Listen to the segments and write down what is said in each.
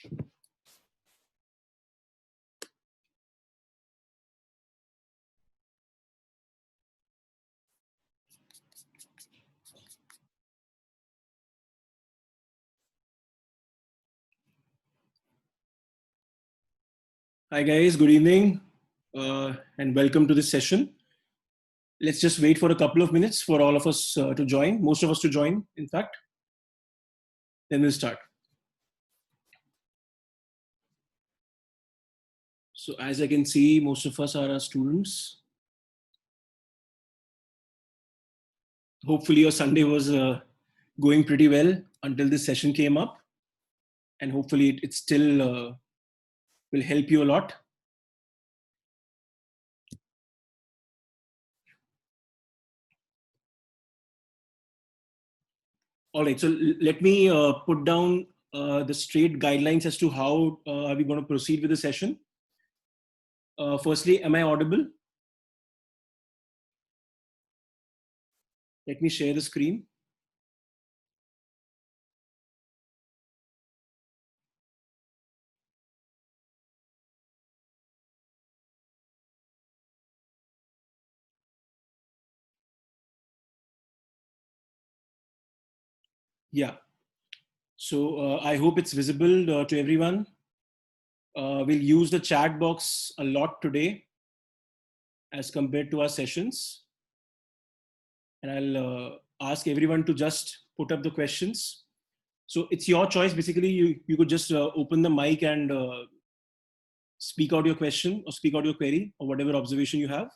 Hi guys, good evening and welcome to this session. Let's just wait for a couple of minutes for all of us to join, most of us to join, in fact. Then we'll start. So as I can see, most of us are our students. Hopefully your Sunday was going pretty well until this session came up. And hopefully it still will help you a lot. All right, so let me put down the straight guidelines as to how are we going to proceed with the session. Firstly, am I audible? Let me share the screen. Yeah. So I hope it's visible to everyone. We'll use the chat box a lot today as compared to our sessions. And I'll ask everyone to just put up the questions. So it's your choice. Basically, you could just open the mic and speak out your question or speak out your query or whatever observation you have.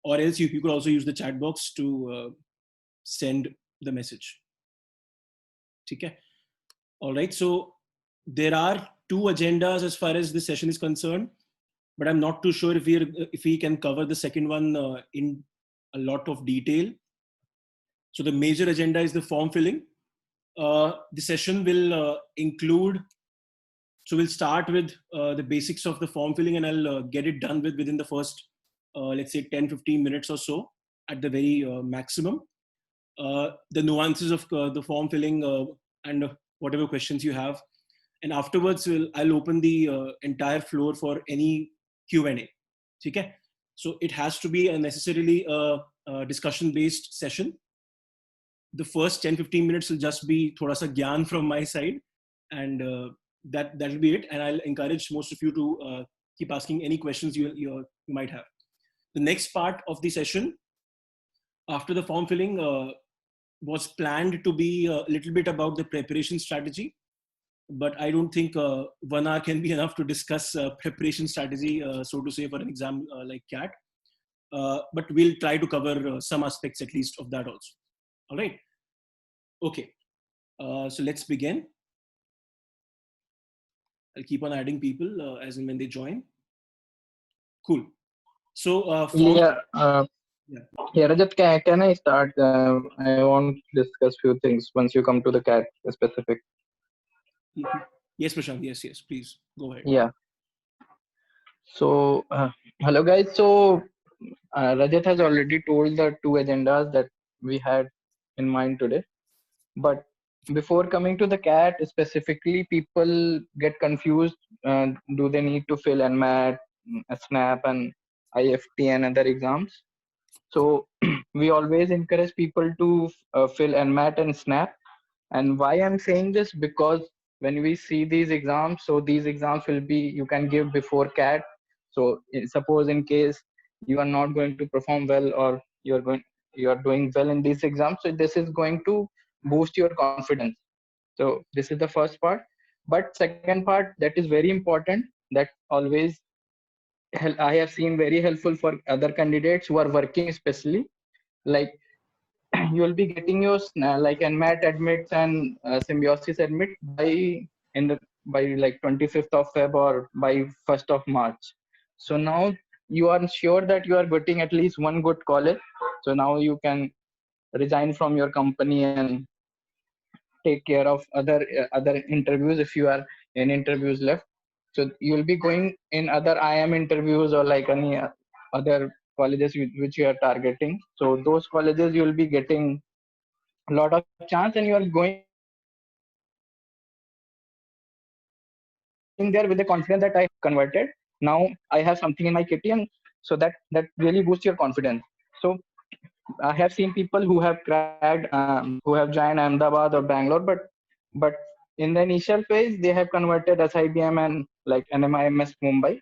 Or else you could also use the chat box to send the message. Okay. All right. So there are two agendas as far as this session is concerned, but I'm not too sure if we can cover the second one in a lot of detail. So the major agenda is the form filling. The session will include, so we'll start with the basics of the form filling, and I'll get it done within the first, let's say 10-15 minutes or so at the very maximum. The nuances of the form filling and whatever questions you have. And afterwards, I'll open the entire floor for any Q&A. Okay? So it has to be necessarily a discussion-based session. The first 10-15 minutes will just be thoda sa gyan from my side, and that'll be it. And I'll encourage most of you to keep asking any questions you might have. The next part of the session, after the form filling, was planned to be a little bit about the preparation strategy, but I don't think 1 hour can be enough to discuss preparation strategy, so to say, for an exam like CAT. But we'll try to cover some aspects at least of that also. All right. Okay. So let's begin. I'll keep on adding people as and when they join. Cool. So yeah, Rajat, can I start? I want to discuss few things once you come to the CAT specific. Yes, Prashant. Yes, please go ahead. Yeah. So, hello guys. So, Rajat has already told the two agendas that we had in mind today. But before coming to the CAT specifically, people get confused. Do they need to fill NMAT, SNAP, and IFT and other exams? So we always encourage people to fill NMAT and SNAP. And why I'm saying this, because when we see these exams, so these exams will be, you can give before CAT. So suppose in case you are not going to perform well, or you are doing well in these exams, so this is going to boost your confidence. So this is the first part. But second part that is very important, that always I have seen very helpful for other candidates who are working, especially like you will be getting your like NMAT admits and symbiosis admit by like 25th of Feb or by 1st of March. So now you are sure that you are getting at least one good college. So now you can resign from your company and take care of other interviews if you are in interviews left. So you will be going in other IM interviews or like any other colleges which you are targeting. So those colleges you will be getting a lot of chance, and you are going there with the confidence that I converted. Now I have something in my kitty, and so that really boosts your confidence. So I have seen people who have cracked, who have joined Ahmedabad or Bangalore, but in the initial phase they have converted SIBM and like NMIMS Mumbai.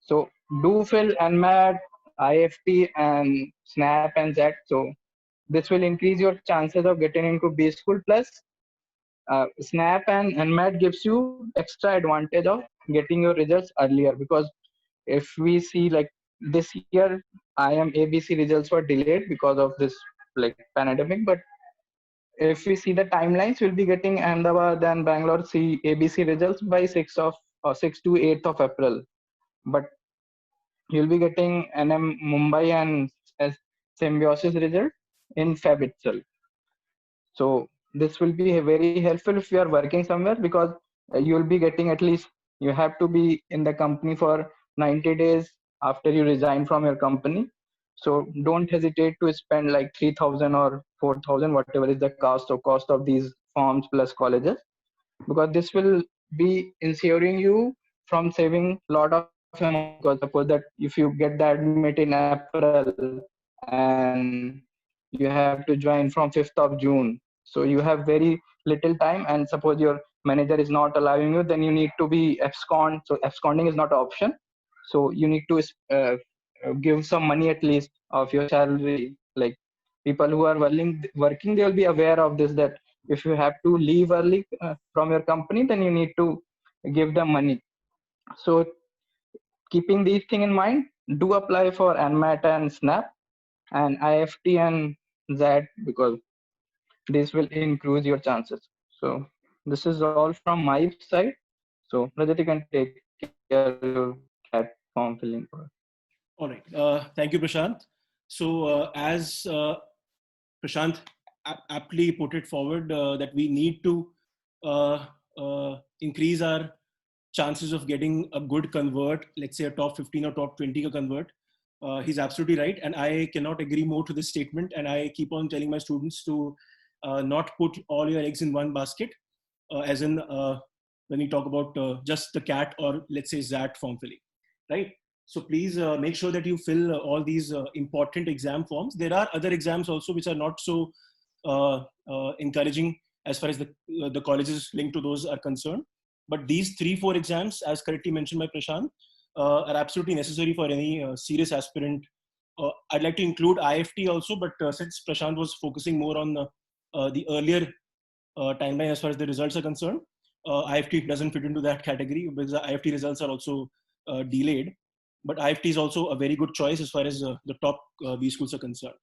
So do fill NMAT, IFT, and SNAP and ZAT. So this will increase your chances of getting into B school. Plus, SNAP and NMAT gives you extra advantage of getting your results earlier, because if we see like this year, IIM ABC results were delayed because of this like pandemic. But if we see the timelines, we'll be getting Ahmedabad and Bangalore C ABC results by 6 to 8th of April. But you'll be getting NM Mumbai and Symbiosis result in Feb itself. So this will be very helpful if you are working somewhere, because you'll be getting at least, you have to be in the company for 90 days after you resign from your company. So don't hesitate to spend like 3,000 or 4,000, whatever is the cost of these forms plus colleges, because this will be ensuring you from saving a lot of amount. Because suppose that if you get the admit in April and you have to join from 5th of June, so you have very little time, and suppose your manager is not allowing you, then you need to be abscond. So absconding is not an option, so you need to give some money at least of your salary. Like people who are working, they will be aware of this, that if you have to leave early from your company, then you need to give them money. So keeping these things in mind, do apply for NMAT and SNAP and IFT and ZAT, because this will increase your chances. So this is all from my side. So Rajat, you can take care of your CAT form filling. All right. Thank you, Prashant. So as Prashant aptly put it forward, that we need to increase our chances of getting a good convert, let's say a top 15 or top 20 convert. He's absolutely right. And I cannot agree more to this statement. And I keep on telling my students to not put all your eggs in one basket, as in when we talk about just the CAT or let's say ZAT form filling, right? So please make sure that you fill all these important exam forms. There are other exams also which are not so encouraging as far as the colleges linked to those are concerned. But these 3-4 exams, as correctly mentioned by Prashant, are absolutely necessary for any serious aspirant. I'd like to include IFT also, but since Prashant was focusing more on the earlier timeline as far as the results are concerned, IFT doesn't fit into that category because the IFT results are also delayed. But IFT is also a very good choice as far as the top B schools are concerned.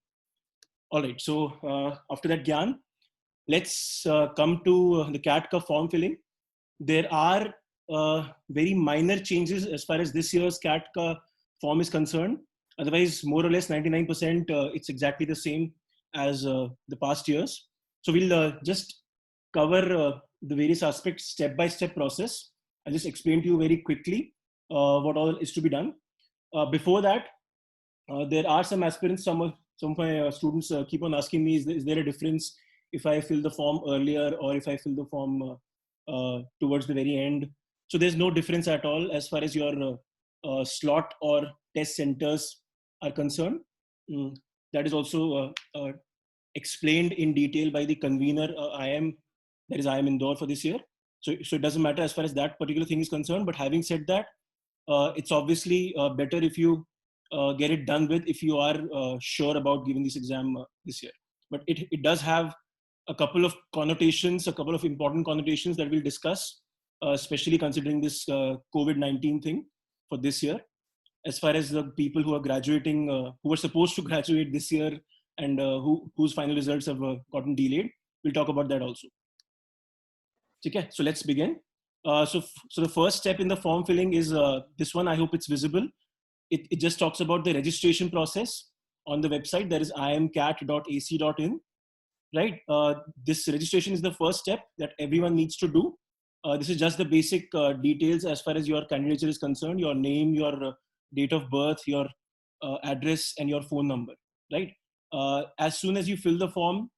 All right, so after that Gyan, let's come to the CAT ka form filling. There are very minor changes as far as this year's CAT ka form is concerned. Otherwise, more or less 99%, it's exactly the same as the past years. So we'll just cover the various aspects step-by-step process. I'll just explain to you very quickly what all is to be done. Before that, there are some aspirants, some of my students keep on asking me, is there a difference if I fill the form earlier or if I fill the form towards the very end? So there's no difference at all as far as your slot or test centers are concerned. That is also explained in detail by the convener IIM, that is IIM Indore for this year. So it doesn't matter as far as that particular thing is concerned. But having said that, it's obviously better if you get it done with, if you are sure about giving this exam this year. But it does have a couple of connotations, a couple of important connotations that we'll discuss, especially considering this COVID-19 thing for this year. As far as the people who are graduating, who are supposed to graduate this year and whose final results have gotten delayed, we'll talk about that also. Okay, so let's begin. So the first step in the form filling is this one. I hope it's visible. It just talks about the registration process on the website. That is iimcat.ac.in. Right. This registration is the first step that everyone needs to do. This is just the basic details as far as your candidature is concerned: your name, your date of birth, your address, and your phone number. Right. As soon as you fill the form,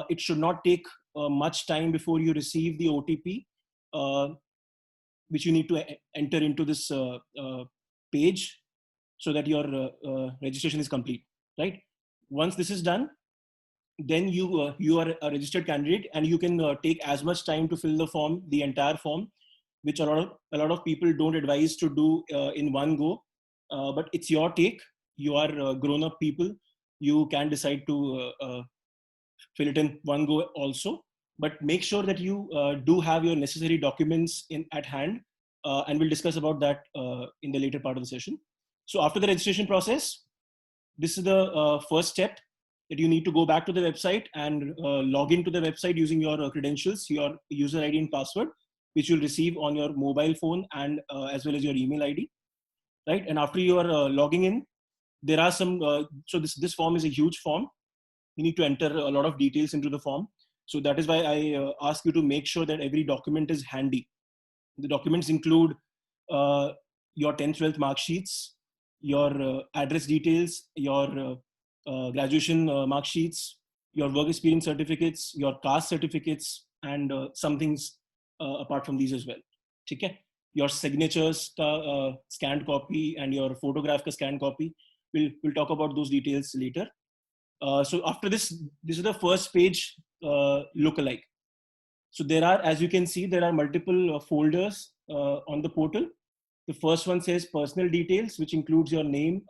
it should not take much time before you receive the OTP. which you need to enter into this page so that your registration is complete, right? Once this is done, then you are a registered candidate, and you can take as much time to fill the form, the entire form, which a lot of people don't advise to do in one go. But it's your take. You are grown up people. You can decide to fill it in one go also. But make sure that you do have your necessary documents at hand, and we'll discuss about that in the later part of the session. So after the registration process, this is the first step, that you need to go back to the website and log into the website using your credentials, your user ID and password, which you'll receive on your mobile phone and as well as your email ID, right? And after you are logging in, there are some, so this form is a huge form. You need to enter a lot of details into the form. So that is why I ask you to make sure that every document is handy. The documents include your 10th, 12th mark sheets, your address details, your graduation mark sheets, your work experience certificates, your caste certificates, and some things apart from these as well. Okay? Your signatures ka scanned copy and your photograph ka scanned copy. We'll talk about those details later. So after this is the first page lookalike. So there are, as you can see, there are multiple folders on the portal. The first one says personal details, which includes your name,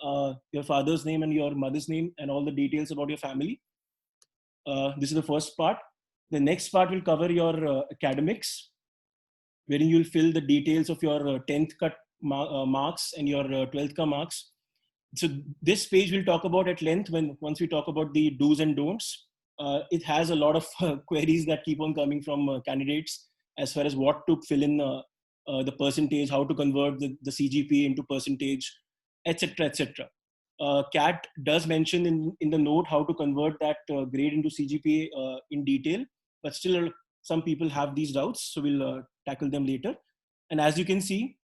your father's name and your mother's name, and all the details about your family. This is the first part. The next part will cover your academics, wherein you'll fill the details of your 10th cut marks and your 12th cut marks. So this page we'll talk about at length once we talk about the do's and don'ts. It has a lot of queries that keep on coming from candidates as far as what to fill in the percentage, how to convert the CGPA into percentage, etc., etc. CAT does mention in the note how to convert that grade into CGPA in detail, but still some people have these doubts, so we'll tackle them later. And as you can see,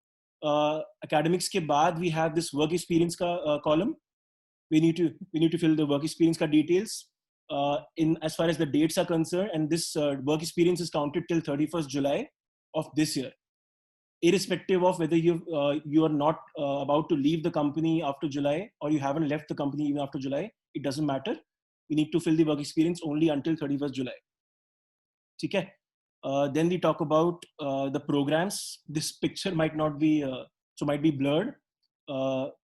academics ke baad we have this work experience ka column. We need to fill the work experience ka details in as far as the dates are concerned, and this work experience is counted till 31st July of this year, irrespective of whether you are not about to leave the company after July, or you haven't left the company even after July. It doesn't matter. We need to fill the work experience only until 31st July. Okay. Then we talk about the programs. This picture might not be, might be blurred.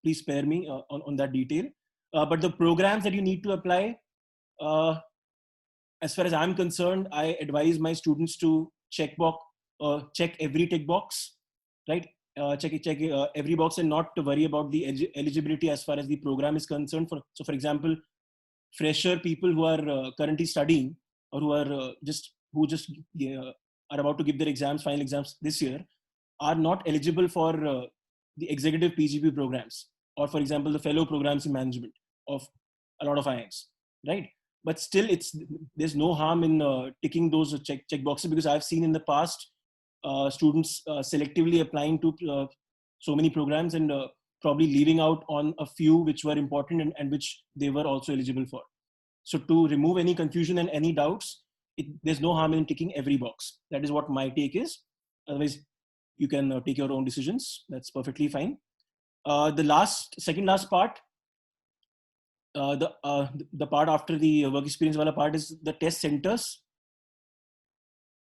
Please spare me on that detail. But the programs that you need to apply, as far as I'm concerned, I advise my students to check every tick box, right? Check every box and not to worry about the eligibility as far as the program is concerned. For example, fresher people who are currently studying, or who are are about to give their final exams this year, are not eligible for the executive PGP programs, or for example, the fellow programs in management of a lot of IIMs, right? But still, there's no harm in ticking those check boxes, because I've seen in the past students selectively applying to so many programs and probably leaving out on a few which were important and which they were also eligible for. So to remove any confusion and any doubts, there's no harm in ticking every box. That is what my take is. Otherwise, you can take your own decisions. That's perfectly fine. The second last part, the part after the work experience wala part, is the test centers.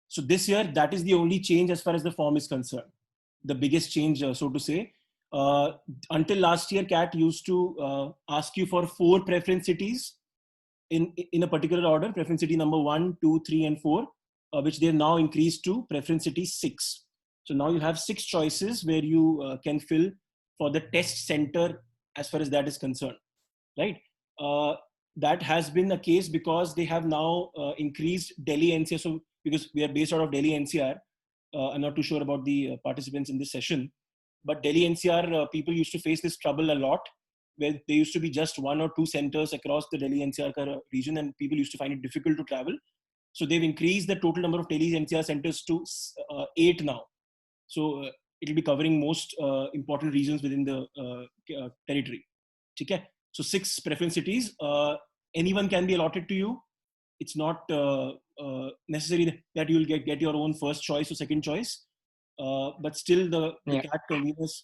So this year, that is the only change as far as the form is concerned. The biggest change, so to say. Until last year, CAT used to ask you for 4 preference cities in a particular order: preference city number 1, 2, 3, and 4, which they've now increased to preference city 6. So now you have 6 choices where you can fill for the test center as far as that is concerned, right? That has been the case because they have now increased Delhi NCR. So because we are based out of Delhi NCR, I'm not too sure about the participants in this session, but Delhi NCR people used to face this trouble a lot, where there used to be just 1 or 2 centers across the Delhi NCR region, and people used to find it difficult to travel. So they've increased the total number of Delhi NCR centers to 8 now. So it'll be covering most important regions within the territory. Okay? So 6 preference cities. Anyone can be allotted to you. It's not necessary that you'll get your own first choice or second choice. but still the Yeah. CAT conveners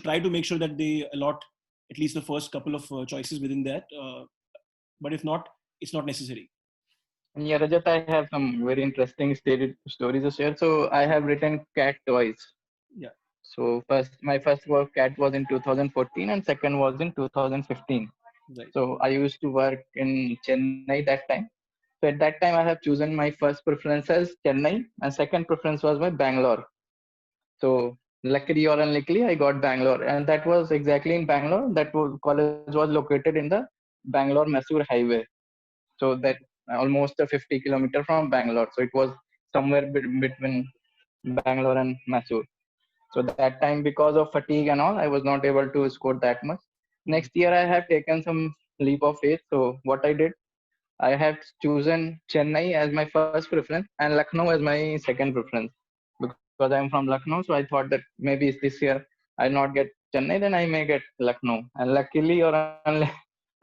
try to make sure that they allot at least the first couple of choices within that. But if not, it's not necessary. Yeah, Rajat, I have some very interesting stories to share. So I have written cat twice. Yeah. So my first work cat was in 2014 and second was in 2015. Right. So I used to work in Chennai that time. So at that time, I have chosen my first preference as Chennai, and second preference was my Bangalore. So luckily or unluckily, I got Bangalore, and that was exactly in Bangalore. College was located in the Bangalore-Mysore highway. So that almost a 50 kilometer from Bangalore. So it was somewhere between Bangalore and Mysore. So that time, because of fatigue and all, I was not able to score that much. Next year, I have taken some leap of faith. So what I did, I have chosen Chennai as my first preference and Lucknow as my second preference because I'm from Lucknow. So I thought that maybe this year I'll not get Chennai, then I may get Lucknow. And luckily or unlucky,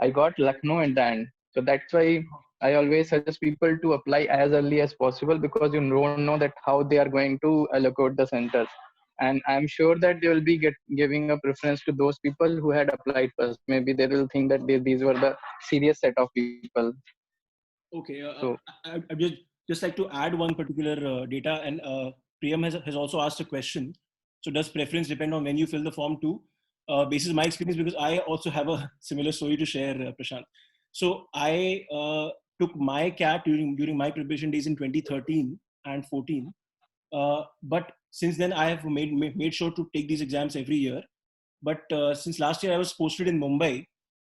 I got Lucknow in the end. So that's why I always suggest people to apply as early as possible because you don't know that how they are going to allocate the centers. And I'm sure that they will be giving a preference to those people who had applied first. Maybe they will think that these were the serious set of people. Okay. So I just like to add one particular data, and Priyam has also asked a question. So does preference depend on when you fill the form too? Basis my experience, because I also have a similar story to share, Prashant. So I took my CAT during my preparation days in 2013 and 14. But since then, I have made sure to take these exams every year. But since last year, I was posted in Mumbai,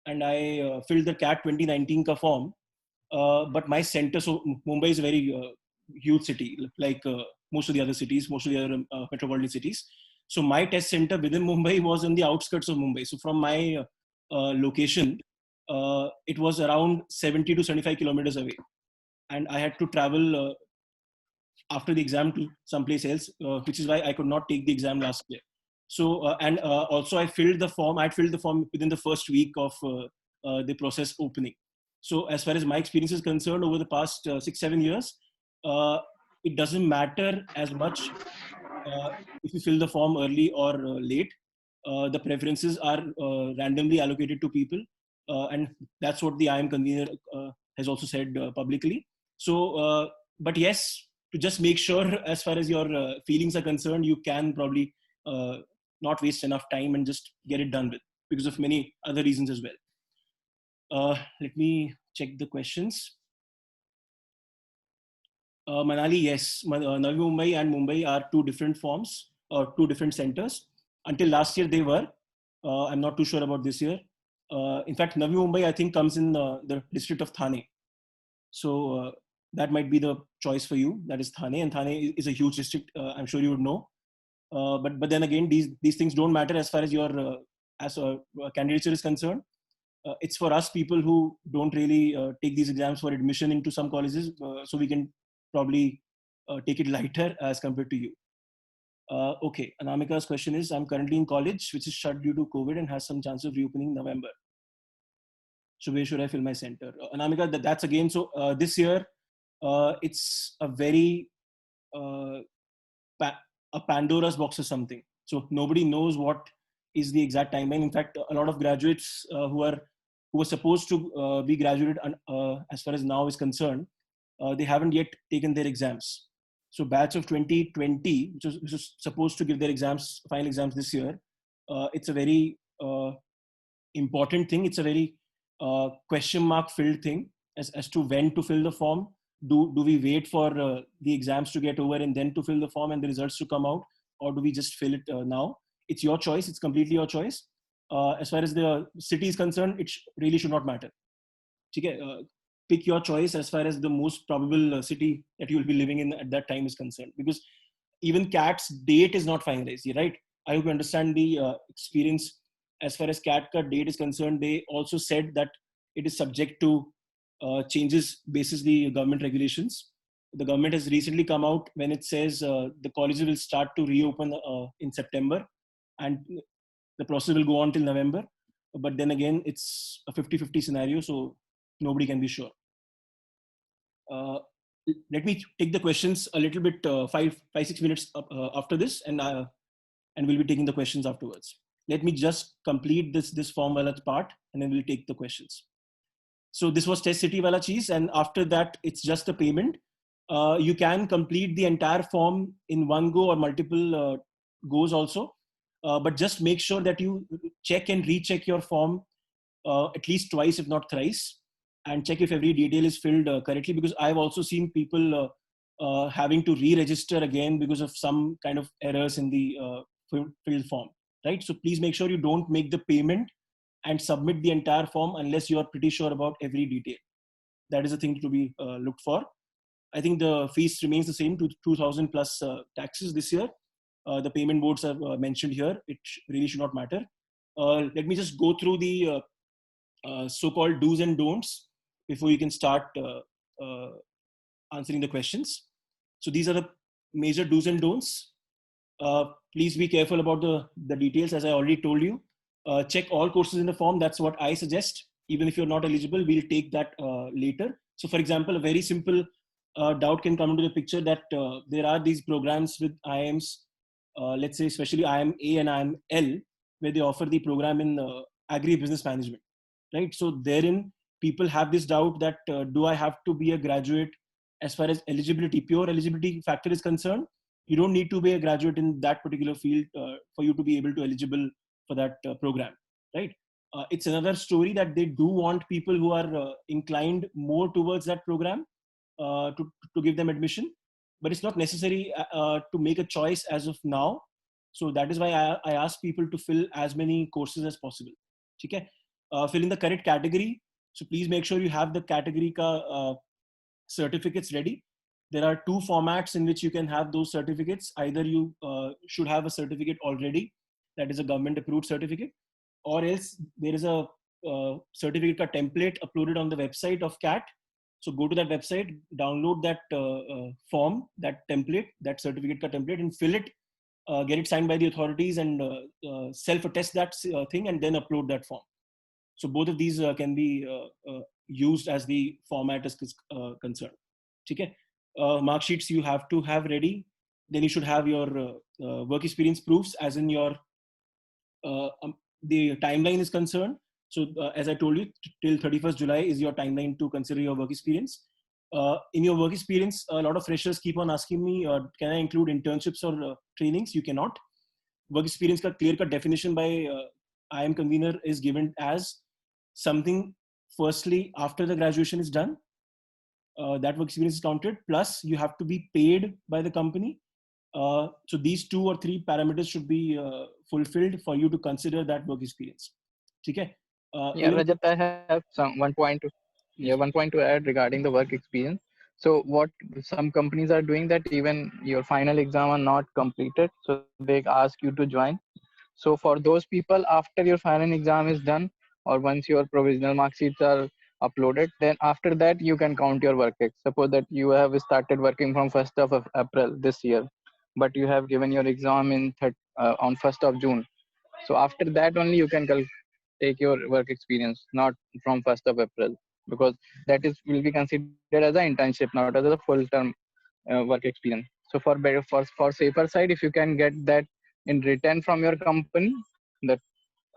and I filled the CAT 2019 ka form. But my center, so Mumbai is a very huge city, like most of the other cities, most of the other metropolitan cities. So my test center within Mumbai was on the outskirts of Mumbai. So from my location, it was around 70 to 75 kilometers away. And I had to travel after the exam to someplace else, which is why I could not take the exam last year. So, and also I filled the form, I had filled the form within the first week of the process opening. So as far as my experience is concerned over the past 6-7 years, uh, it doesn't matter as much uh, if you fill the form early or late. The preferences are randomly allocated to people. And that's what the IIM convener has also said publicly. So, but yes, to just make sure, as far as your feelings are concerned, you can probably not waste enough time and just get it done with, because of many other reasons as well. Let me check the questions. Manali, yes. Navi Mumbai and Mumbai are two different forms or two different centers. Until last year, they were. I'm not too sure about this year. In fact, Navi Mumbai, I think, comes in the district of Thane. So that might be the choice for you. That is Thane, and Thane is a huge district. I'm sure you would know. But then again, these things don't matter as far as your as a candidature is concerned. It's for us people who don't really take these exams for admission into some colleges, so we can probably take it lighter as compared to you. Okay, Anamika's question is: I'm currently in college, which is shut due to COVID and has some chance of reopening in November. So where should I fill my center? Anamika, that's again. So this year, it's a very uh, a Pandora's box or something. So nobody knows what is the exact timeline. In fact, a lot of graduates who were supposed to be graduated as far as now is concerned, they haven't yet taken their exams. So batch of 2020, which was supposed to give their exams, final exams this year, it's a very important thing. It's a very question mark filled thing as to when to fill the form. Do we wait for the exams to get over and then to fill the form and the results to come out, or do we just fill it now? It's your choice. It's completely your choice. As far as the city is concerned, it really should not matter. Okay? Pick your choice as far as the most probable city that you will be living in at that time is concerned, because even CAT's date is not finalized, right? I hope you understand the experience. As far as CAT ka date is concerned, they also said that it is subject to changes basis the government regulations. The government has recently come out when it says the colleges will start to reopen in September, and the process will go on till November. But then again, it's a 50-50 scenario, so nobody can be sure. let me take the questions a little bit 5-6 minutes after this, and we'll be taking the questions afterwards. Let me just complete this form wala part, and then we'll take the questions. So this was test city wala cheese, and after that it's just a payment. You can complete the entire form in one go or multiple goes also, but just make sure that you check and recheck your form at least twice, if not thrice, and check if every detail is filled correctly, because I've also seen people having to re-register again because of some kind of errors in the filled form, right? So please make sure you don't make the payment and submit the entire form unless you are pretty sure about every detail. That is a thing to be looked for. I think the fees remains the same, to 2,000 plus taxes this year. The payment modes are mentioned here. It really should not matter. Let me just go through the so-called do's and don'ts before you can start answering the questions. So these are the major do's and don'ts. Please be careful about the details, as I already told you. Check all courses in the form. That's what I suggest. Even if you're not eligible, we'll take that later. So for example, a very simple doubt can come into the picture that there are these programs with IIMs, let's say especially IIM A and IIM L, where they offer the program in agri-business management, right? So therein, people have this doubt that do I have to be a graduate as far as eligibility, pure eligibility factor is concerned? You don't need to be a graduate in that particular field for you to be able to eligible for that program, right? It's another story that they do want people who are inclined more towards that program to give them admission, but it's not necessary to make a choice as of now. So that is why I ask people to fill as many courses as possible. Okay? Fill in the correct category. So please make sure you have the category certificates ready. There are two formats in which you can have those certificates. Either you should have a certificate already, that is a government approved certificate, or else there is a certificate template uploaded on the website of CAT. So go to that website, download that form, that template, that certificate template, and fill it, get it signed by the authorities, and self-attest that thing, and then upload that form. So both of these can be used as the format is concerned. Okay? Mark sheets you have to have ready. Then you should have your work experience proofs, as in your the timeline is concerned. So as I told you, till 31st July is your timeline to consider your work experience. In your work experience, a lot of freshers keep on asking me, can I include internships or trainings? You cannot. Work experience ka clear cut definition by IIM convener is given as something, firstly, after the graduation is done, that work experience is counted, plus you have to be paid by the company. So these 2 or 3 parameters should be fulfilled for you to consider that work experience. Okay? Yeah, Rajat, I have one point to add regarding the work experience. So what some companies are doing, that even your final exam are not completed, so they ask you to join. So for those people, after your final exam is done, or once your provisional mark sheets are uploaded, then after that you can count your work ex. Suppose that you have started working from 1st of April this year, but you have given your exam on 1st of June. So after that only you can take your work experience, not from 1st of April, because that is will be considered as an internship, not as a full term work experience. So for safer side, if you can get that in written from your company, that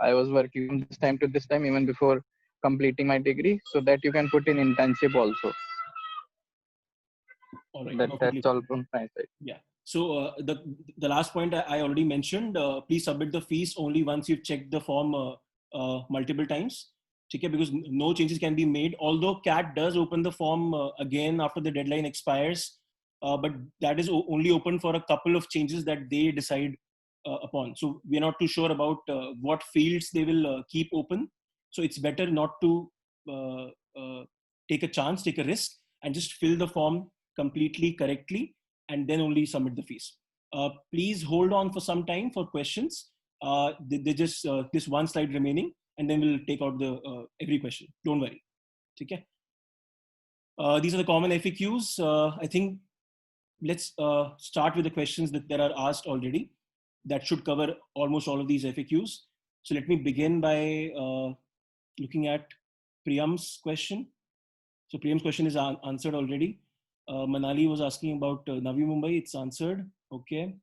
I was working from this time to this time, even before completing my degree, so that you can put in internship also. All right, That's all from my side. Yeah. So the last point I already mentioned. Please submit the fees only once you've checked the form multiple times. Okay, because no changes can be made. Although CAT does open the form again after the deadline expires, but that is only open for a couple of changes that they decide upon. So we're not too sure about what fields they will keep open. So it's better not to take a chance, take a risk, and just fill the form completely correctly, and then only submit the fees. Please hold on for some time for questions. They just this one slide remaining, and then we'll take out the every question. Don't worry. Okay. These are the common FAQs. I think let's start with the questions that are asked already. That should cover almost all of these FAQs. So let me begin by looking at Priyam's question. So Priyam's question is answered already. Manali was asking about Navi Mumbai. It's answered. Okay.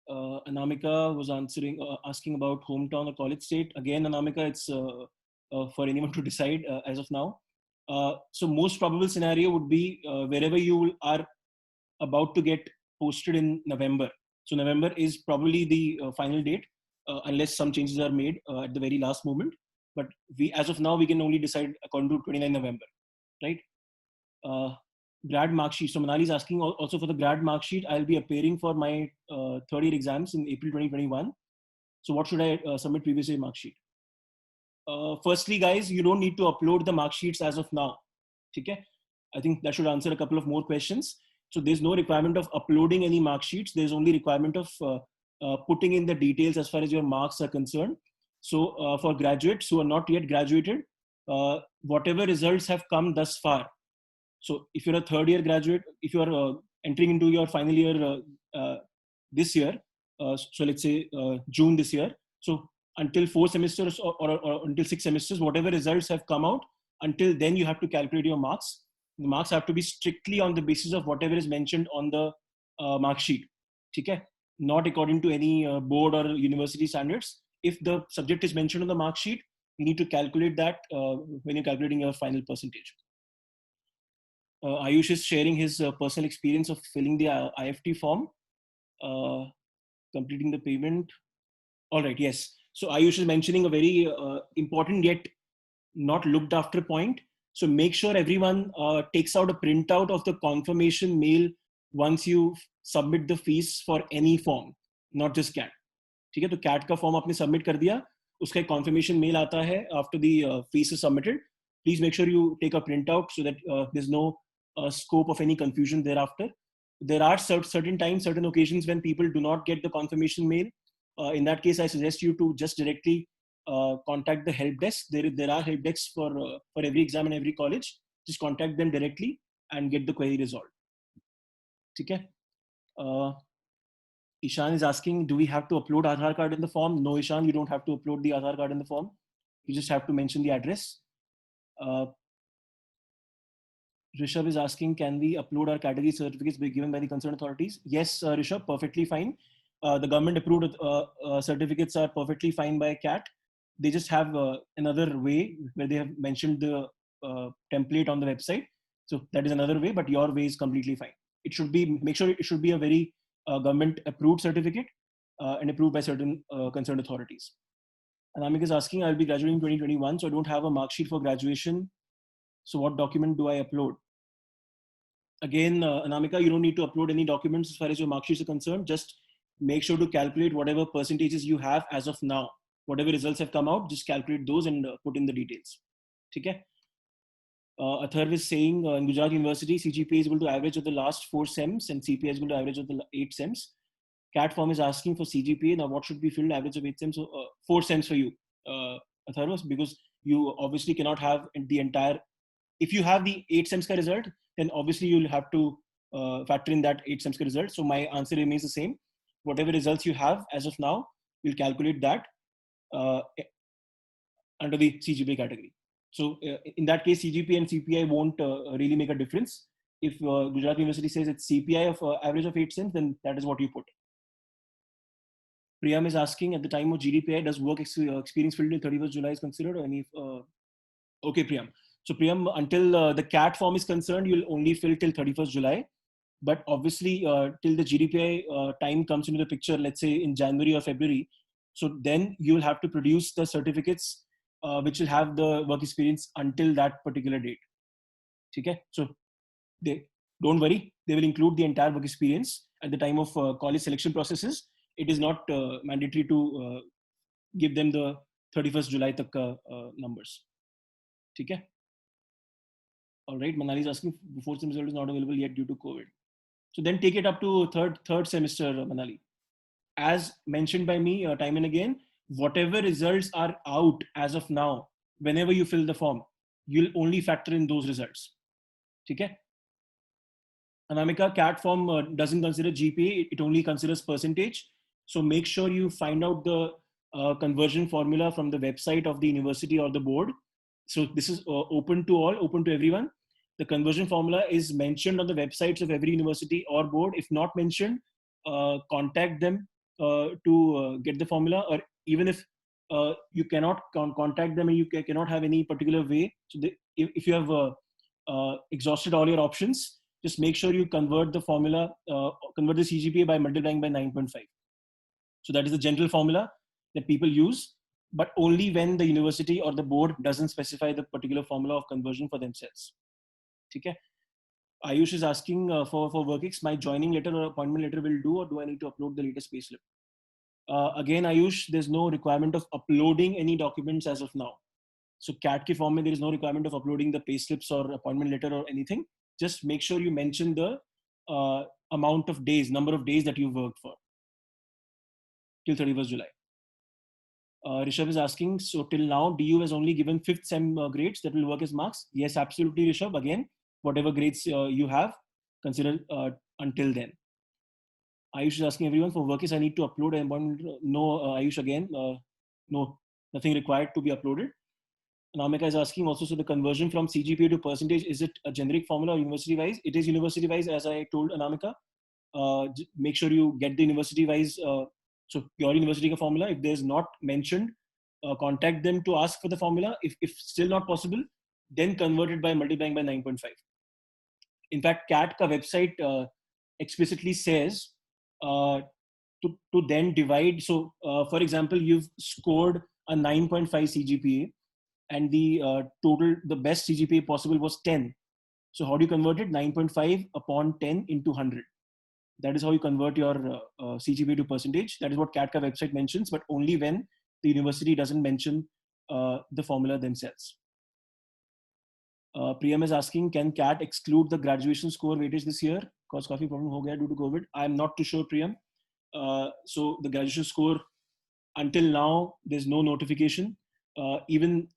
Anamika was asking about hometown or college state. Again, Anamika, it's for anyone to decide as of now. So most probable scenario would be wherever you are about to get posted in November. So November is probably the final date, unless some changes are made at the very last moment. But as of now, we can only decide according to 29 November, right? Grad mark sheet. So Manali is asking also for the grad mark sheet. I'll be appearing for my third year exams in April 2021. So what should I submit previous year mark sheet? Firstly, guys, you don't need to upload the mark sheets as of now. Okay? I think that should answer a couple of more questions. So there's no requirement of uploading any mark sheets. There's only requirement of putting in the details as far as your marks are concerned. So for graduates who are not yet graduated, whatever results have come thus far. So if you're a third year graduate, if you are entering into your final year this year, so let's say June this year. So until 4 semesters or until 6 semesters, whatever results have come out, until then you have to calculate your marks. The marks have to be strictly on the basis of whatever is mentioned on the mark sheet. Okay? Not according to any board or university standards. If the subject is mentioned on the mark sheet, you need to calculate that when you're calculating your final percentage. Ayush is sharing his personal experience of filling the IFT form, completing the payment. All right, yes. So Ayush is mentioning a very important yet not looked after point. So make sure everyone takes out a printout of the confirmation mail once you submit the fees for any form, not just CAT. ठीक है, तो CAT का form आपने submit कर दिया, उसका एक confirmation mail आता है after the fees is submitted. Please make sure you take a printout so that there's no scope of any confusion thereafter. There are certain times, certain occasions when people do not get the confirmation mail. In that case, I suggest you to just directly contact the help desk. There are help desks for every exam and every college. Just contact them directly and get the query resolved. Okay. Ishan is asking, do we have to upload Aadhaar card in the form? No, Ishan, you don't have to upload the Aadhaar card in the form. You just have to mention the address. Rishabh is asking, can we upload our category certificates given by the concerned authorities? Yes, Rishabh, perfectly fine. The government approved certificates are perfectly fine by CAT. They just have another way where they have mentioned the template on the website. So that is another way, but your way is completely fine. It should be, make sure it should be a very government approved certificate and approved by certain concerned authorities. Anamik is asking, I'll be graduating in 2021, so I don't have a mark sheet for graduation. So what document do I upload? Again, Anamika, you don't need to upload any documents as far as your mark sheets are concerned. Just make sure to calculate whatever percentages you have as of now. Whatever results have come out, just calculate those and put in the details. Okay? Atharv is saying in Gujarat University, CGPA is equal to average of the last 4 SEMs and CPA is equal to average of the 8 SEMs. CAT form is asking for CGPA. Now, what should be filled? Average of 8 SEMs, so 4 SEMs for you, Atharv, because you obviously cannot have the entire. If you have the 8 SEMs result, then obviously you'll have to factor in that 8 SEMs result. So my answer remains the same. Whatever results you have as of now, we'll calculate that under the CGPA category. So in that case, CGPA and CPI won't really make a difference. If Gujarat University says it's CPI of average of 8 SEMs, then that is what you put. Priyam is asking, at the time of GDPI, does work experience filled in 31st July is considered or any? Okay, Priyam. So Priyam, until the CAT form is concerned, you'll only fill till 31st July. But obviously, till the GDPI time comes into the picture, let's say in January or February, so then you'll have to produce the certificates which will have the work experience until that particular date. Okay? So don't worry, they will include the entire work experience at the time of college selection processes. It is not mandatory to give them the 31st July tak, numbers. Okay? All right, Manali is asking, fourth semester result is not available yet due to COVID. So then take it up to third semester, Manali. As mentioned by me time and again, whatever results are out as of now, whenever you fill the form, you'll only factor in those results. Okay? Anamika, CAT form doesn't consider GPA, it only considers percentage. So make sure you find out the conversion formula from the website of the university or the board. So this is open to all, open to everyone. the conversion formula is mentioned on the websites of every university or board. If not mentioned, contact them to get the formula, or even if you cannot contact them and you cannot have any particular way. So if you have exhausted all your options, just make sure you convert the formula, convert the CGPA by multiplying by 9.5. So that is the general formula that people use, but only when the university or the board doesn't specify the particular formula of conversion for themselves. Okay. Ayush is asking for WorkX, my joining letter or appointment letter will do, or do I need to upload the latest payslip? Again, Ayush, there's no requirement of uploading any documents as of now. So CAT ke form mein, there is no requirement of uploading the payslips or appointment letter or anything. Just make sure you mention the amount of days, number of days that you worked for till 31st July. Rishabh is asking, so till now, DU has only given 5th SEM grades that will work as marks? Yes, absolutely, Rishabh. Again, whatever grades you have, consider until then. Ayush is asking everyone, for WorkX, I need to upload an appointment. No, Ayush, again, no, nothing required to be uploaded. Anamika is asking also, so the conversion from CGPA to percentage, is it a generic formula or university-wise? It is university-wise, as I told Anamika. Make sure you get the university-wise, so your university formula. If there's not mentioned, contact them to ask for the formula. If still not possible, then convert it by multiplying by 9.5. In fact, CAT ka website explicitly says to then divide. So, for example, you've scored a 9.5 CGPA, and the best CGPA possible was 10. So how do you convert it? 9.5 upon 10 into 100. That is how you convert your CGPA to percentage. That is what CAT ka website mentions, but only when the university doesn't mention the formula themselves. Priyam is asking, can CAT exclude the graduation score weightage this year? Because काफी problem हो गया due to COVID. I'm not too sure, Priyam. So the graduation score, until now, there's no notification. Even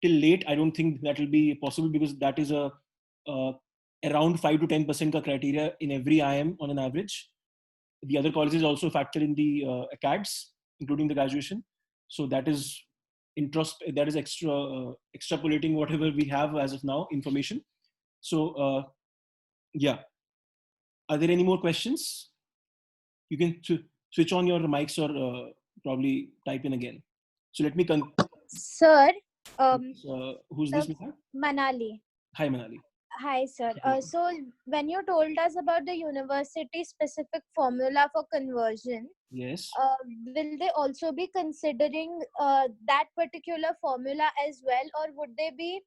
till late, I don't think that will be possible, because that is around 5 to 10% ka criteria in every IIM on an average. The other colleges also factor in the ACADS, including the graduation. So that is extrapolating whatever we have as of now information. So yeah, are there any more questions? You can switch on your mics or probably type in again. So let me Sir, who's this? Manali. Hi, Manali. Hi, sir. So when you told us about the university specific formula for conversion, yes, will they also be considering that particular formula as well, or would they be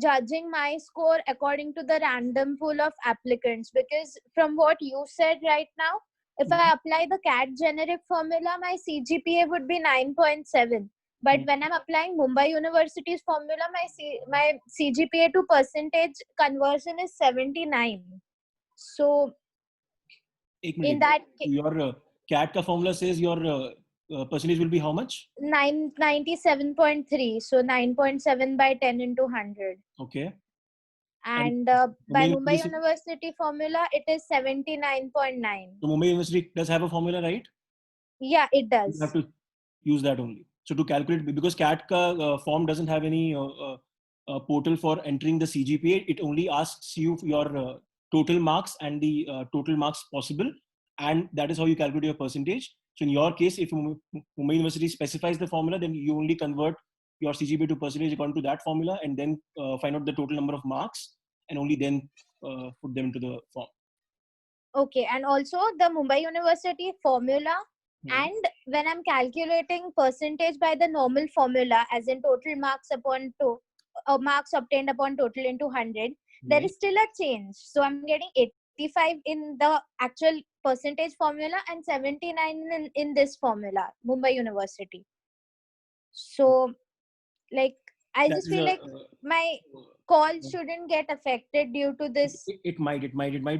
judging my score according to the random pool of applicants? Because from what you said right now, if I apply the CAT generic formula, my CGPA would be 9.7. But when I'm applying Mumbai University's formula, my CGPA to percentage conversion is 79. So in that your CAT ka formula says your percentage will be how much? 97.3. So 9.7 by 10 into 100. Okay. And by Mumbai University formula, it is 79.9. So Mumbai University does have a formula, right? Yeah, it does. You have to use that only. So to calculate, because CAT ka form doesn't have any portal for entering the CGPA, it only asks you your total marks and the total marks possible, and that is how you calculate your percentage. So in your case, if Mumbai University specifies the formula, then you only convert your CGPA to percentage according to that formula, and then find out the total number of marks, and only then put them into the form. Okay, and also the Mumbai University formula, and when I'm calculating percentage by the normal formula, as in total marks upon marks obtained upon total into 100, there is still a change. So I'm getting 85 in the actual percentage formula and 79 in this formula, Mumbai University. So, like, I just feel like my call shouldn't get affected due to this. It might,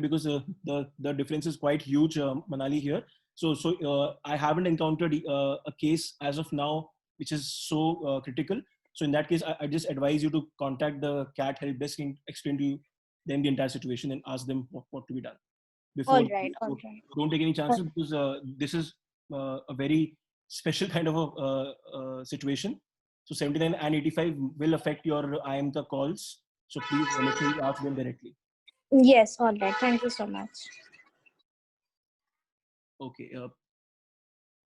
because the difference is quite huge, Manali here. So I haven't encountered a case as of now which is so critical. So in that case, I just advise you to contact the CAT help desk and explain to them the entire situation and ask them what to be done. Before, all right. Don't take any chances, because this is a very special kind of a situation. So 79 and 85 will affect your IIMCA calls. So please make sure you ask them directly. Yes, all right. Thank you so much. Okay.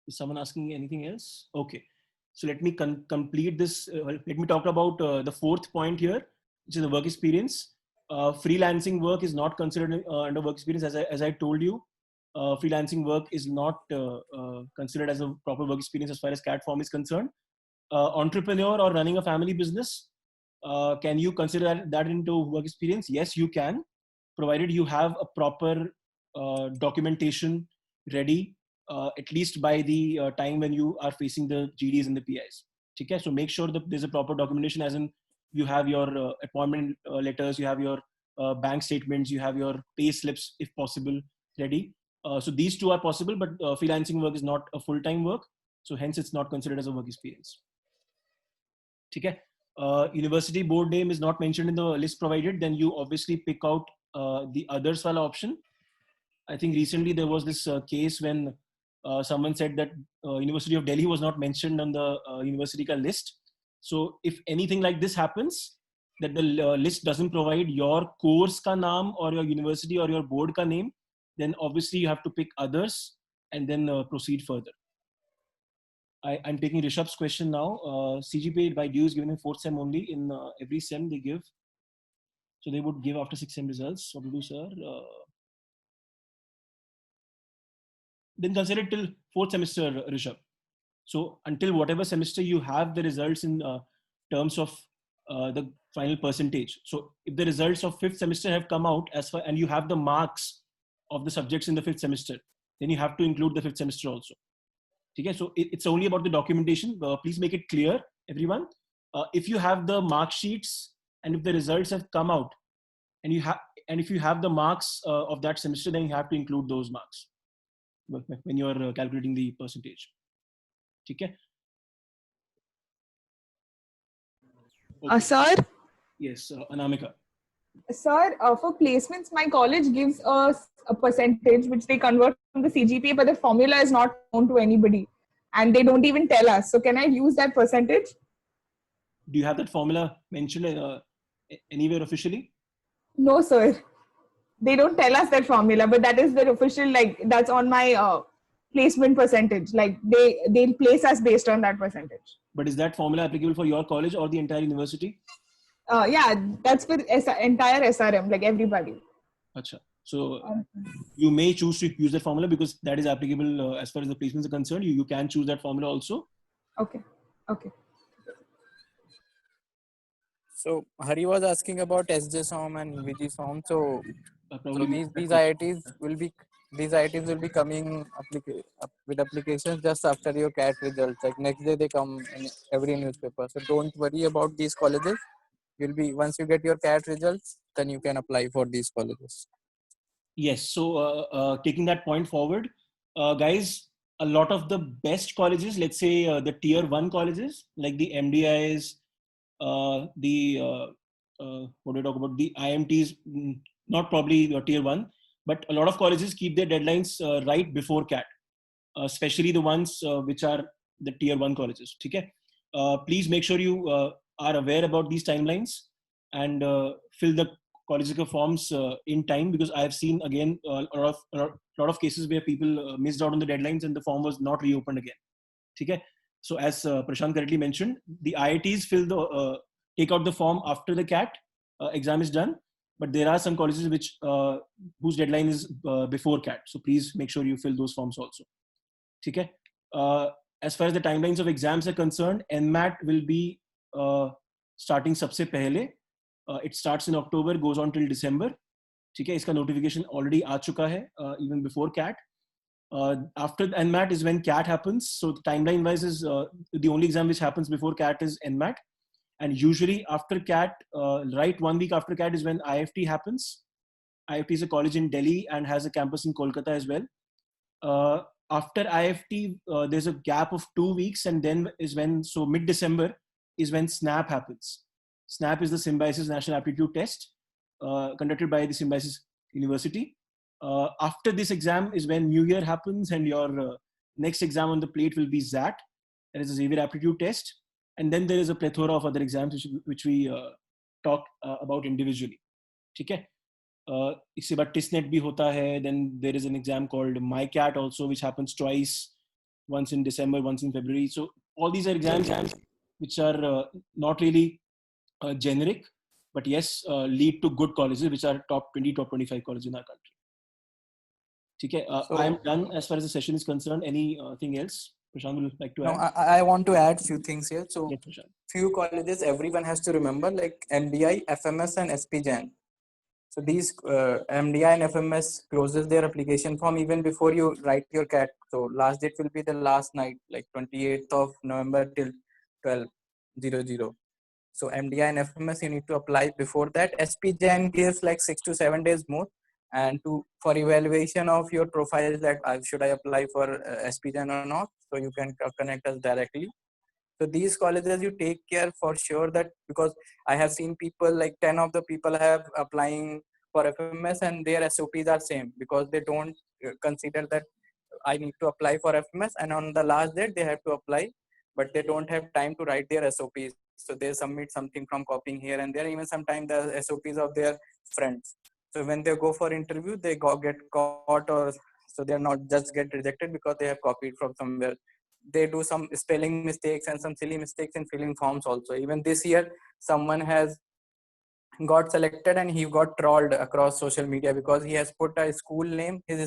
Is someone asking anything else? Okay. So let me complete this. Let me talk about the fourth point here, which is the work experience. Freelancing work is not considered under work experience. As I told you, freelancing work is not considered as a proper work experience as far as CAT form is concerned. Entrepreneur or running a family business, can you consider that into work experience? Yes, you can, provided you have a proper documentation ready, at least by the time when you are facing the GDs and the PIs. Okay? So make sure that there's a proper documentation, as in you have your appointment letters, you have your bank statements, you have your pay slips, if possible, ready. So these two are possible, but freelancing work is not a full-time work. So hence it's not considered as a work experience. Okay? University board name is not mentioned in the list provided, then you obviously pick out the others wala option. I think recently there was this case when someone said that University of Delhi was not mentioned on the university ka list. So if anything like this happens, that the list doesn't provide your course ka naam or your university or your board ka name, then obviously you have to pick others and then proceed further. I'm taking Rishabh's question now. CGPA by due is given in 4th sem only. In every sem they give. So they would give after 6 sem results. What to do, sir? Then consider it till 4th semester, Rishabh. So until whatever semester you have the results in terms of the final percentage. So if the results of 5th semester have come out as far, and you have the marks of the subjects in the 5th semester, then you have to include the 5th semester also. Okay, so it's only about the documentation. Please make it clear, everyone. If you have the mark sheets and if the results have come out, and if you have the marks of that semester, then you have to include those marks when you are calculating the percentage. Okay. Okay. Sir, Yes, Anamika. sir, for placements, my college gives us a percentage which they convert from the CGPA, but the formula is not known to anybody, and they don't even tell us. So, can I use that percentage? Do you have that formula mentioned anywhere officially? No, sir. They don't tell us that formula, but that is their official. Like that's on my placement percentage. Like they'll place us based on that percentage. But is that formula applicable for your college or the entire university? Yeah, that's for entire SRM, like everybody. Achha. So you may choose to use that formula because that is applicable as far as the placements are concerned. You can choose that formula also. Okay. Okay. So Hari was asking about SJSOM and VGSOM. So Probably these IITs will be coming with applications just after your CAT results. Like next day they come in every newspaper. So don't worry about these colleges. Once you get your CAT results, then you can apply for these colleges. Yes. So taking that point forward, guys, a lot of the best colleges, let's say the tier 1 colleges, like the MDIs, what do you talk about? The IMTs, not probably tier 1, but a lot of colleges keep their deadlines right before CAT, especially the ones which are the tier 1 colleges. Okay? Please make sure you are aware about these timelines and fill the college forms in time, because I have seen again a lot of cases where people missed out on the deadlines and the form was not reopened again. Okay? So as Prashant correctly mentioned, the IITs take out the form after the CAT exam is done, but there are some colleges which whose deadline is before CAT. So please make sure you fill those forms also. Okay? As far as the timelines of exams are concerned, NMAT will be starting sabse pehle. It starts in October, goes on till December. ठीक है, इसका notification already आ चुका है even before CAT. After NMAT is when CAT happens. So the timeline wise is the only exam which happens before CAT is NMAT. And usually after CAT, right 1 week after CAT is when IFT happens. IFT is a college in Delhi and has a campus in Kolkata as well. After IFT, there's a gap of 2 weeks, and then is when, so mid-December is when SNAP happens. SNAP is the Symbiosis National Aptitude Test conducted by the Symbiosis University. After this exam is when New Year happens, and your next exam on the plate will be XAT, that is a Xavier Aptitude Test. And then there is a plethora of other exams which we talk about individually. ठीक है? इसके बाद TISNET भी होता है. Then there is an exam called MyCat also, which happens twice, once in December, once in February. So all these are exams which are not really generic, but yes, lead to good colleges, which are top 20, top 25 colleges in our country. Okay, So- I am done as far as the session is concerned. Anything else? Prashant would like to No, add? I want to add few things here. So Yes, Prashant. few colleges everyone has to remember, like MDI, FMS, and SPJAN. So these MDI and FMS closes their application form even before you write your CAT. So last date will be the last night, like 28th of November till 12:00. So MDI and FMS you need to apply before that. SPJAN gives like 6 to 7 days more, and for evaluation of your profile, that should I apply for SPJAN or not. So you can connect us directly. So these colleges you take care for sure, that because I have seen people like 10 of the people have applying for FMS and their SOPs are same, because they don't consider that I need to apply for FMS, and on the last date they have to apply, but they don't have time to write their SOPs. So they submit something from copying here and there, even sometimes the SOPs of their friends. So when they go for interview, they get caught, or so they're not just get rejected because they have copied from somewhere. They do some spelling mistakes and some silly mistakes in filling forms also. Even this year, someone has got selected and he got trolled across social media because he has put his school name in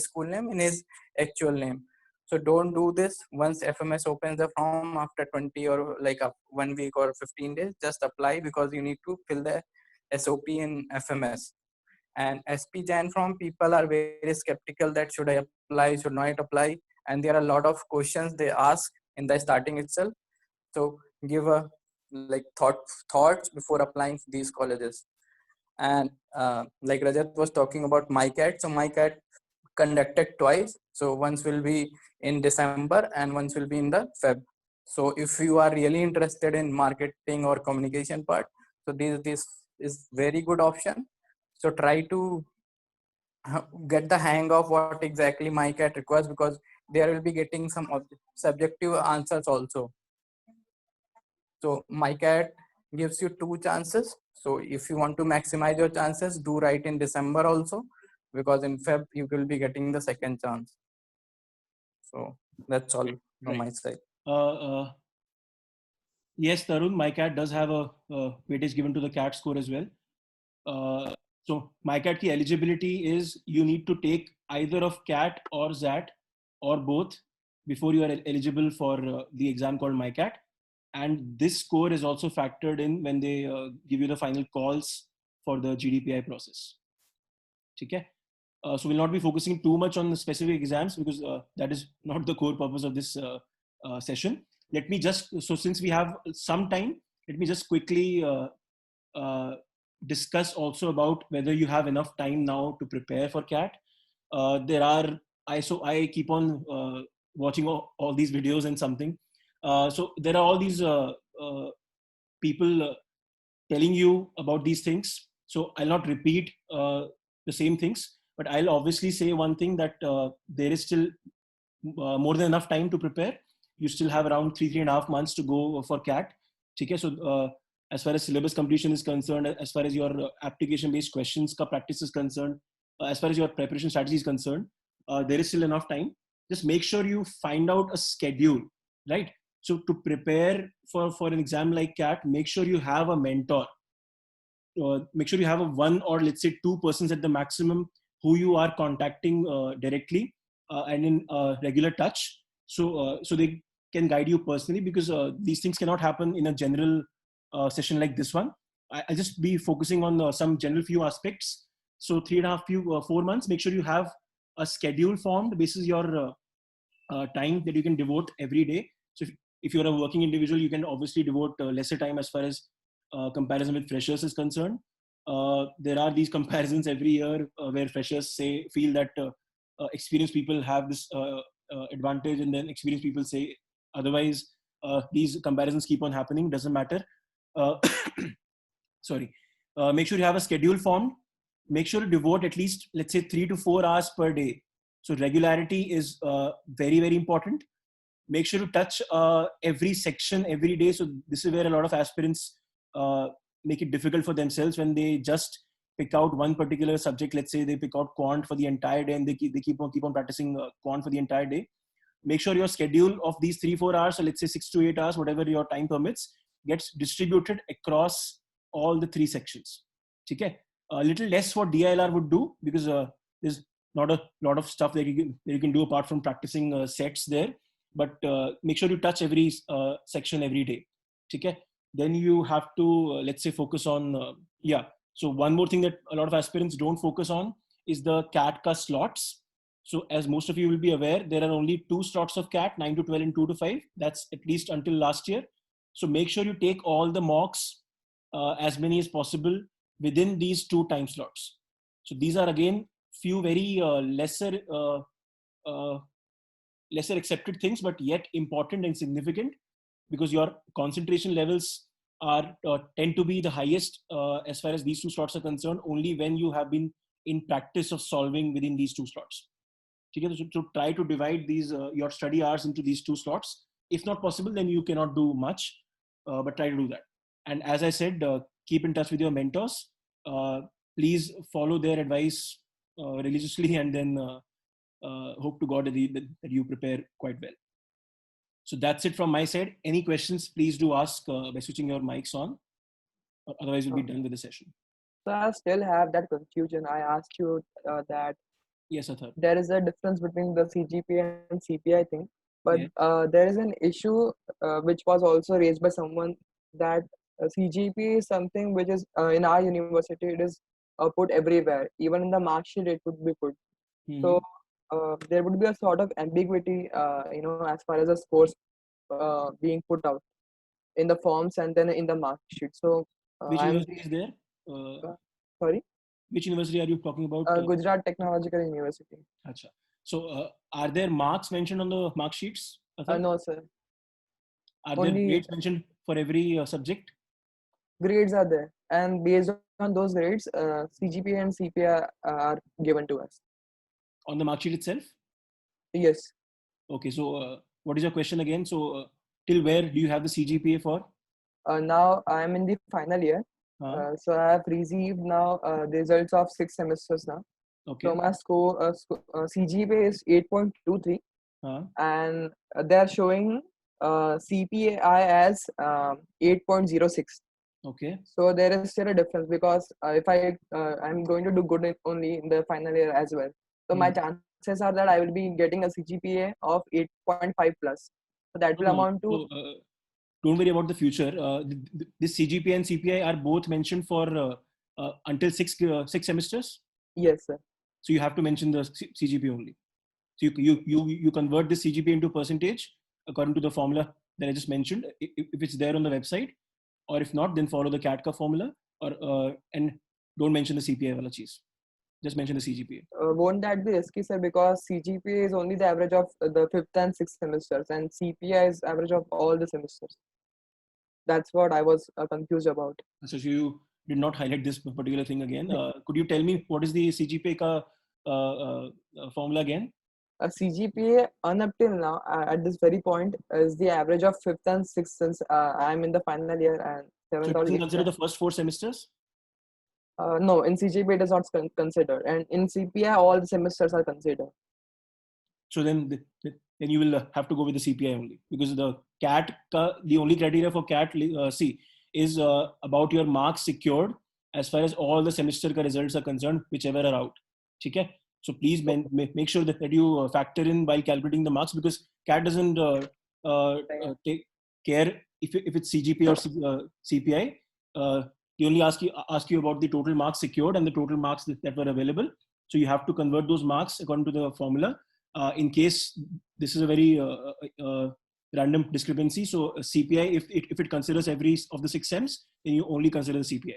his actual name. So don't do this. Once FMS opens the form after 20 or like 1 week or 15 days, just apply, because you need to fill the SOP in FMS. And SPJAN form, people are very skeptical that should I apply, should not apply, and there are a lot of questions they ask in the starting itself. So give a like thoughts before applying these colleges. And like Rajat was talking about MyCat, so MyCat conducted twice. So once will be in December and once will be in the Feb. So if you are really interested in marketing or communication part, so this is very good option. So try to get the hang of what exactly MyCat requires, because there will be getting some subjective answers also. So MyCat gives you 2 chances. So if you want to maximize your chances, do write in December also, because in Feb you will be getting the second chance. So that's all from my side. Yes, Tarun, MyCat does have a weightage given to the CAT score as well. So MyCat ki eligibility is you need to take either of CAT or XAT or both before you are eligible for the exam called MyCat. And this score is also factored in when they give you the final calls for the GDPI process. Okay? So we'll not be focusing too much on the specific exams, because that is not the core purpose of this session. Let me just, so since we have some time, let me just quickly discuss also about whether you have enough time now to prepare for CAT. I keep on watching all these videos and something. So there are all these people telling you about these things. So I'll not repeat the same things, but I'll obviously say one thing, that there is still more than enough time to prepare. You still have around 3.5 months to go for CAT. Okay, so as far as syllabus completion is concerned, as far as your application-based questions ka practice is concerned, as far as your preparation strategy is concerned, there is still enough time. Just make sure you find out a schedule, right? So to prepare for an exam like CAT, make sure you have a mentor. Make sure you have a 1 or let's say 2 persons at the maximum who you are contacting directly and in regular touch. So they can guide you personally, because these things cannot happen in a general session like this one. I'll just be focusing on some general few aspects. So 4 months, make sure you have a schedule formed basis your time that you can devote every day. So if you're a working individual, you can obviously devote lesser time as far as comparison with freshers is concerned. There are these comparisons every year where freshers feel that experienced people have this advantage, and then experienced people say otherwise. These comparisons keep on happening, doesn't matter. Sorry. Make sure you have a schedule formed. Make sure to devote at least, let's say, 3 to 4 hours per day. So regularity is very, very important. Make sure to touch every section every day. So this is where a lot of aspirants make it difficult for themselves when they just pick out one particular subject. Let's say they pick out quant for the entire day and they keep on practicing quant for the entire day. Make sure your schedule of these 3-4 hours, or let's say 6 to 8 hours, whatever your time permits, gets distributed across all the 3 sections. Okay? A little less what DILR would do, because there's not a lot of stuff that you can do apart from practicing sets there. But make sure you touch every section every day. Okay? Then you have to, let's say, focus on, So one more thing that a lot of aspirants don't focus on is the CAT-Ka slots. So as most of you will be aware, there are only 2 slots of CAT, 9 to 12 and 2 to 5. That's at least until last year. So make sure you take all the mocks, as many as possible, within these 2 time slots. So these are again few very lesser accepted things, but yet important and significant, because your concentration levels are tend to be the highest as far as these 2 slots are concerned only when you have been in practice of solving within these 2 slots. So try to divide these your study hours into these 2 slots. If not possible, then you cannot do much, but try to do that. And as I said, keep in touch with your mentors. Please follow their advice religiously, and then hope to God that you prepare quite well. So that's it from my side. Any questions, please do ask by switching your mics on. Otherwise, we'll be done with the session. So I still have that confusion. I asked you that Yes, Athar. there is a difference between the CGPA and CPI thing, but there is an issue which was also raised by someone, that CGPA is something which is in our university, it is put everywhere. Even in the mark sheet, it would be put. Mm-hmm. So there would be a sort of ambiguity, as far as the scores being put out in the forms and then in the mark sheet. So which university is there? Sorry? Which university are you talking about? Gujarat Technological University. Achha. So are there marks mentioned on the mark sheets? No, sir. Are there grades mentioned for every subject? Grades are there, and based on those grades, CGPA and CPI are given to us. On the mark sheet itself? Yes. Okay, so what is your question again? So till where do you have the CGPA for? Now I am in the final year. So I have received now the results of 6 semesters now. Okay. So my score CGPA is 8.23, and they are showing CPI as 8.06. Okay. So there is still a difference, because if I'm going to do good only in the final year as well. So my chances are that I will be getting a CGPA of 8.5 plus. So that will amount to. Don't worry about the future. This CGPA and CPI are both mentioned for until 6 semesters. Yes, sir. So you have to mention the CGPA only. So you convert the CGPA into percentage according to the formula that I just mentioned, if it's there on the website, or if not, then follow the CAT-Ka formula, and don't mention the CPI wala cheez. Just mention the CGPA. Won't that be risky, sir? Because CGPA is only the average of the 5th and 6th semesters, and CPI is average of all the semesters. That's what I was confused about. So you did not highlight this particular thing again. Could you tell me what is the CGPA ka formula again? CGPA up till now, at this very point, is the average of 5th and 6th, since I'm in the final year, and 7th so or 8th. Consider the first 4 semesters? No, in CGPA it is not considered, and in CPI all the semesters are considered. So then you will have to go with the CPI only, because the the only criteria for CAT is about your marks secured as far as all the semester results are concerned, whichever are out. Okay? So please make sure that you factor in while calculating the marks, because CAT doesn't take care if it's CGPA or CPI. They only ask you about the total marks secured and the total marks that were available. So you have to convert those marks according to the formula. In case this is a very random discrepancy, so CPI, if it considers every of the 6 sems, then you only consider the CPI.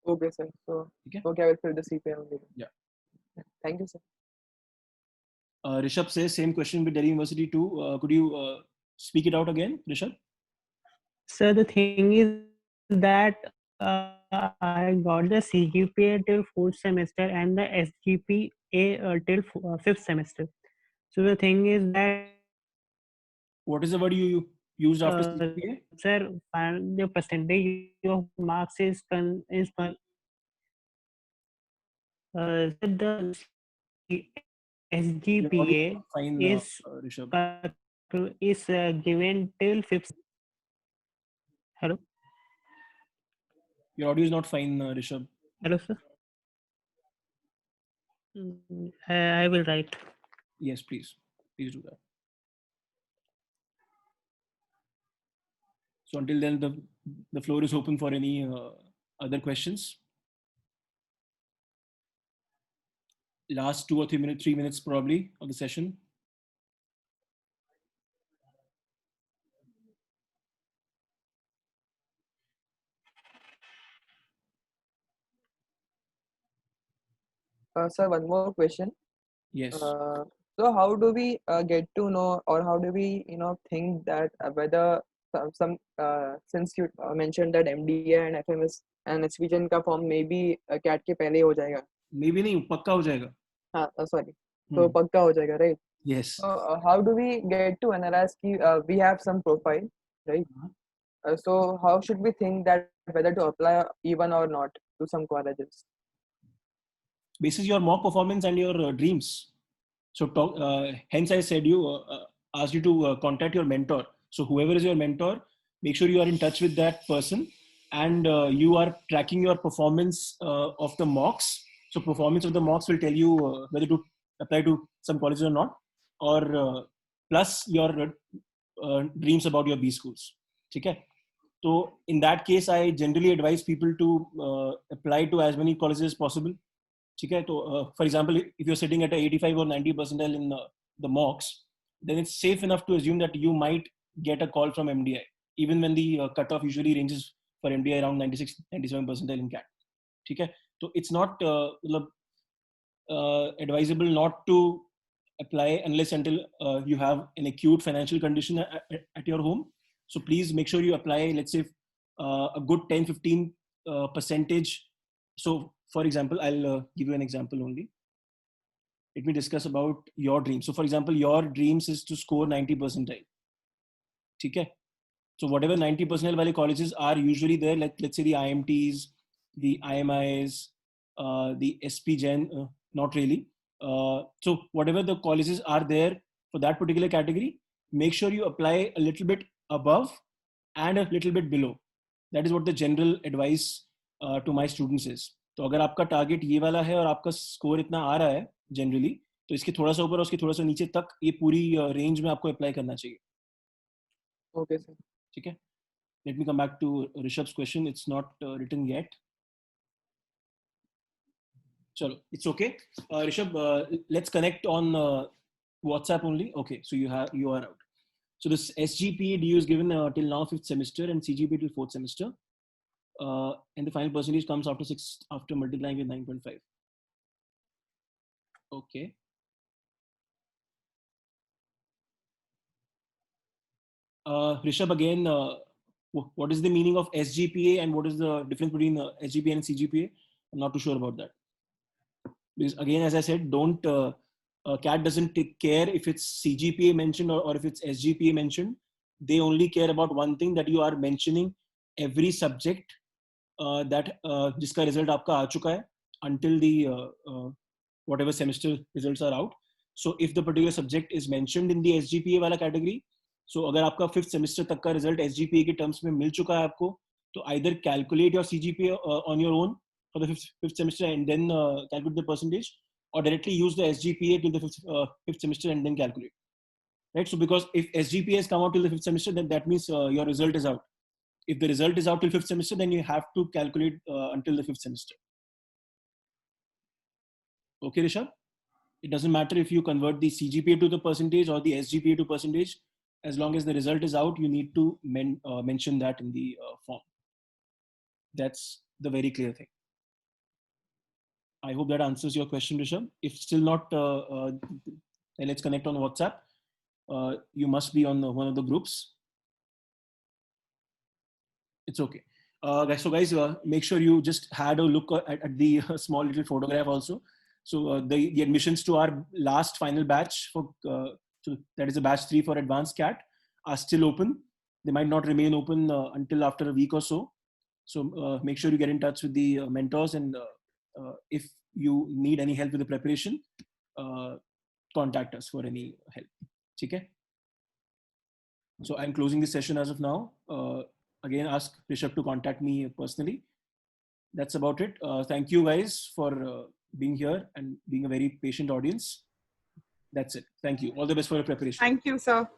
Okay, sir. So okay, I will fill the CPI only. Yeah. Thank you, sir. Rishabh says same question with Delhi University too. Could you speak it out again, Rishabh? Sir, the thing is that I got the CGPA till 4th semester and the SGPA till 5th semester. So the thing is that. What is the word you used after CGPA? Sir, the percentage of marks is the Your audio is SGPA not fine, is Rishabh. given till 5th. Hello, Your audio is not fine, Rishabh. hello, sir. I will write. Yes, please. Please do that. So until then, the floor is open for any other questions. Last 2 or 3 minutes probably of the session. Sir, one more question. Yes. So how do we get to know, or how do we, think that whether since you mentioned that MDA and FMS and SVGN का form maybe CAT के पहले हो जाएगा. Maybe नहीं, पक्का हो जाएगा. हाँ, sorry. So पक्का हो जाएगा, right? Yes. So how do we get to analyze कि we have some profile, right? So how should we think that whether to apply even or not to some colleges? Basis your mock performance and your dreams. So hence I said asked you to contact your mentor. So whoever is your mentor, make sure you are in touch with that person, and you are tracking your performance of the mocks. So performance of the mocks will tell you whether to apply to some colleges or not, or plus your dreams about your B schools. Okay. So in that case, I generally advise people to apply to as many colleges as possible. Okay. So for example, if you're sitting at a 85 or 90 percentile in the mocks, then it's safe enough to assume that you might get a call from MDI, even when the cutoff usually ranges for MDI around 96, 97 percentile in CAT. Okay. So it's not advisable not to apply unless until you have an acute financial condition at your home. So please make sure you apply, let's say, a good 10-15 percentage. So for example, I'll give you an example only. Let me discuss about your dreams. So for example, your dreams is to score 90 percentile. Okay. So whatever 90 percentile wale colleges are usually there, like let's say the IMTs, the IMIs, the SP Gen, not really. So whatever the colleges are there for that particular category, make sure you apply a little bit above and a little bit below. That is what the general advice to my students is. तो अगर आपका target ये वाला है और आपका score इतना आ रहा है जनरली, तो इसके थोड़ा सा ऊपर और उसके थोड़ा सा नीचे तक ये पूरी रेंज में आपको अप्लाई करना चाहिए. Okay, sir. ठीक है. Let me come back to Rishabh's question. It's not written yet. Chalo, it's okay. Rishabh, let's connect on WhatsApp only. Okay, so you are out. So this SGPA DU is given till now 5th semester and CGPA till 4th semester. And the final percentage comes after multiplying with 9.5. Okay. Rishabh, again, what is the meaning of SGPA and what is the difference between SGPA and CGPA? I'm not too sure about that. Because again, as I said, CAT doesn't care if it's CGPA mentioned or if it's SGPA mentioned. They only care about one thing, that you are mentioning every subject that जिसका result आपका आ चुका है until the whatever semester results are out. So if the particular subject is mentioned in the SGPA वाला category, so अगर आपका 5th semester तक का result SGPA के terms में मिल चुका है आपको, तो either calculate your CGPA on your own for the fifth semester and then calculate the percentage, or directly use the SGPA till the fifth semester and then calculate. Right? So because if SGPA has come out till the 5th semester, then that means your result is out. If the result is out till 5th semester, then you have to calculate until the 5th semester. Okay, Rishabh? It doesn't matter if you convert the CGPA to the percentage or the SGPA to percentage. As long as the result is out, you need to mention that in the form. That's the very clear thing. I hope that answers your question, Rishabh. If still not, let's connect on WhatsApp. You must be on one of the groups. It's okay. So guys, make sure you just had a look at the small little photograph also. So the admissions to our last final batch, so that is a batch 3 for advanced CAT, are still open. they might not remain open until after a week or so. So make sure you get in touch with the mentors, and if you need any help with the preparation, contact us for any help. Okay? So I'm closing this session as of now. Again, ask Rishabh to contact me personally. That's about it. Thank you guys for being here and being a very patient audience. That's it. Thank you. All the best for your preparation. Thank you, sir.